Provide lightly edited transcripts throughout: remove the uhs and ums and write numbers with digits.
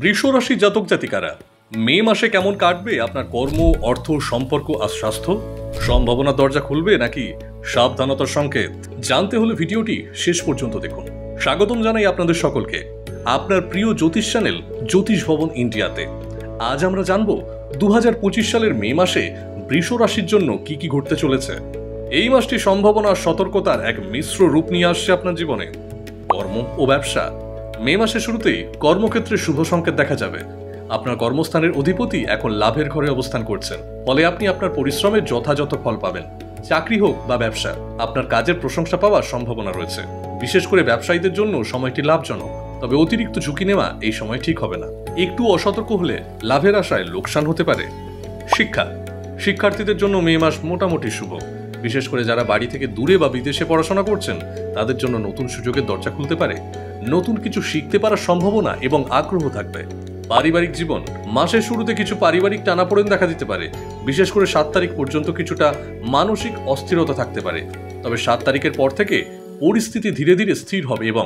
বৃষ রাশি জাতক জাতিকারা মে মাসে কেমন কাটবে আপনার কর্ম, অর্থ, সম্পর্ক আর স্বাস্থ্য? সম্ভাবনার দরজা খুলবে নাকি সাবধানতার সংকেত? জানতে হলে ভিডিওটি শেষ পর্যন্ত দেখুন। স্বাগতম জানাই আপনাদের সকলকে আপনার প্রিয় জ্যোতিষ চ্যানেল জ্যোতিষ ভবন ইন্ডিয়াতে। আজ আমরা জানব 2025 সালের মে মাসে বৃষ রাশির জন্য কি কি ঘটতে চলেছে। এই মাসটি সম্ভাবনা আর সতর্কতার এক মিশ্র রূপ নিয়ে আসছে আপনার জীবনে। কর্ম ও ব্যবসা। মে মাসের শুরুতেই কর্মক্ষেত্রে শুভ সংকেত দেখা যাবে। আপনার কর্মস্থানের অধিপতি এখন লাভের ঘরে অবস্থান করছেন, ফলে আপনি আপনার পরিশ্রমের যথাযথ ফল পাবেন। চাকরি হোক বা ব্যবসা, আপনার কাজের প্রশংসা পাওয়ার সম্ভাবনা রয়েছে। বিশেষ করে ব্যবসায়ীদের জন্য সময়টি লাভজনক, তবে অতিরিক্ত ঝুঁকি নেওয়া এই সময় ঠিক হবে না। একটু অসতর্ক হলে লাভের আশায় লোকসান হতে পারে। শিক্ষা। শিক্ষার্থীদের জন্য মে মাস মোটামুটি শুভ। বিশেষ করে যারা বাড়ি থেকে দূরে বা বিদেশে পড়াশোনা করছেন, তাদের জন্য নতুন সুযোগের দরজা খুলতে পারে। নতুন কিছু শিখতে পারার সম্ভাবনা এবং আগ্রহ থাকবে। পারিবারিক জীবন। মাসের শুরুতে কিছু পারিবারিক টানাপোড়েন দেখা দিতে পারে। বিশেষ করে 7 তারিখ পর্যন্ত কিছুটা মানসিক অস্থিরতা থাকতে পারে। তবে 7 তারিখের পর থেকে পরিস্থিতি ধীরে ধীরে স্থির হবে এবং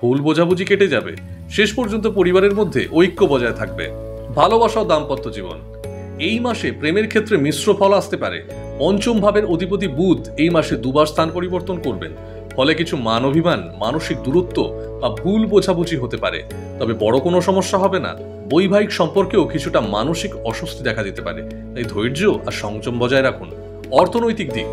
ভুল বোঝাবুঝি কেটে যাবে। শেষ পর্যন্ত পরিবারের মধ্যে ঐক্য বজায় থাকবে। ভালোবাসা ও দাম্পত্য জীবন। এই মাসে প্রেমের ক্ষেত্রে মিশ্র ফল আসতে পারে। পঞ্চম ভাবের অধিপতি বুধ এই মাসে দুবার স্থান পরিবর্তন করবেন, ফলে কিছু মান অভিমান, মানসিক দূরত্ব বা ভুল বোঝাবুঝি হতে পারে। তবে বড় কোনো সমস্যা হবে না। বৈবাহিক সম্পর্কেও কিছুটা মানসিক অস্বস্তি দেখা দিতে পারে, তাই ধৈর্য আর সংযম বজায় রাখুন। অর্থনৈতিক দিক।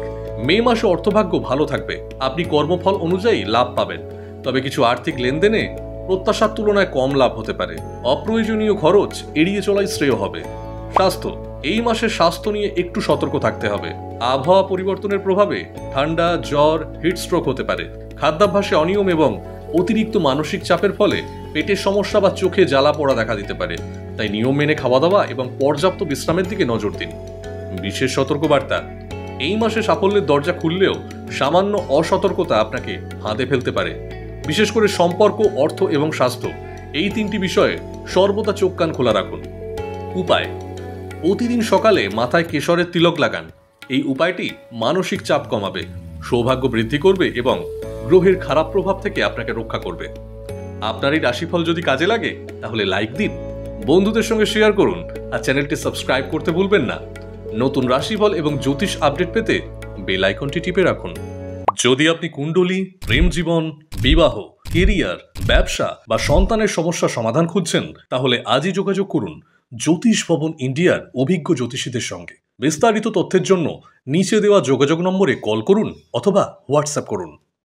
মে মাসে অর্থভাগ্য ভালো থাকবে। আপনি কর্মফল অনুযায়ী লাভ পাবেন, তবে কিছু আর্থিক লেনদেনে প্রত্যাশার তুলনায় কম লাভ হতে পারে। অপ্রয়োজনীয় খরচ এড়িয়ে চলাই শ্রেয় হবে। স্বাস্থ্য। এই মাসে স্বাস্থ্য নিয়ে একটু সতর্ক থাকতে হবে। আবহাওয়া পরিবর্তনের প্রভাবে ঠান্ডা, জ্বর, হিটস্ট্রোক হতে পারে। খাদ্যাভ্যাসে অনিয়ম এবং অতিরিক্ত মানসিক চাপের ফলে পেটের সমস্যা বা চোখে জ্বালা পোড়া দেখা দিতে পারে। তাই নিয়ম মেনে খাওয়া দাওয়া এবং পর্যাপ্ত বিশ্রামের দিকে নজর দিন। বিশেষ সতর্কবার্তা। এই মাসে সাফল্যের দরজা খুললেও সামান্য অসতর্কতা আপনাকে ফাঁদে ফেলতে পারে। বিশেষ করে সম্পর্ক, অর্থ এবং স্বাস্থ্য, এই 3টি বিষয়ে সর্বদা চোখ কান খোলা রাখুন। উপায়। প্রতিদিন সকালে মাথায় কেশরের তিলক লাগান। এই উপায়টি মানসিক চাপ কমাবে, সৌভাগ্য বৃদ্ধি করবে এবং গ্রহের খারাপ প্রভাব থেকে আপনাকে রক্ষা করবে। আপনার এই রাশিফল যদি কাজে লাগে তাহলে লাইক দিন, বন্ধুদের সঙ্গে শেয়ার করুন আর চ্যানেলটি সাবস্ক্রাইব করতে ভুলবেন না। নতুন রাশিফল এবং জ্যোতিষ আপডেট পেতে বেল আইকনটি টিপে রাখুন। যদি আপনি কুণ্ডলী, প্রেম জীবন, বিবাহ, কেরিয়ার, ব্যবসা বা সন্তানের সমস্যা সমাধান খুঁজছেন, তাহলে আজই যোগাযোগ করুন জ্যোতিষ ভবন ইন্ডিয়ার অভিজ্ঞ জ্যোতিষীদের সঙ্গে। বিস্তারিত তথ্যের জন্য নিচে দেওয়া যোগাযোগ নম্বরে কল করুন অথবা হোয়াটসঅ্যাপ করুন।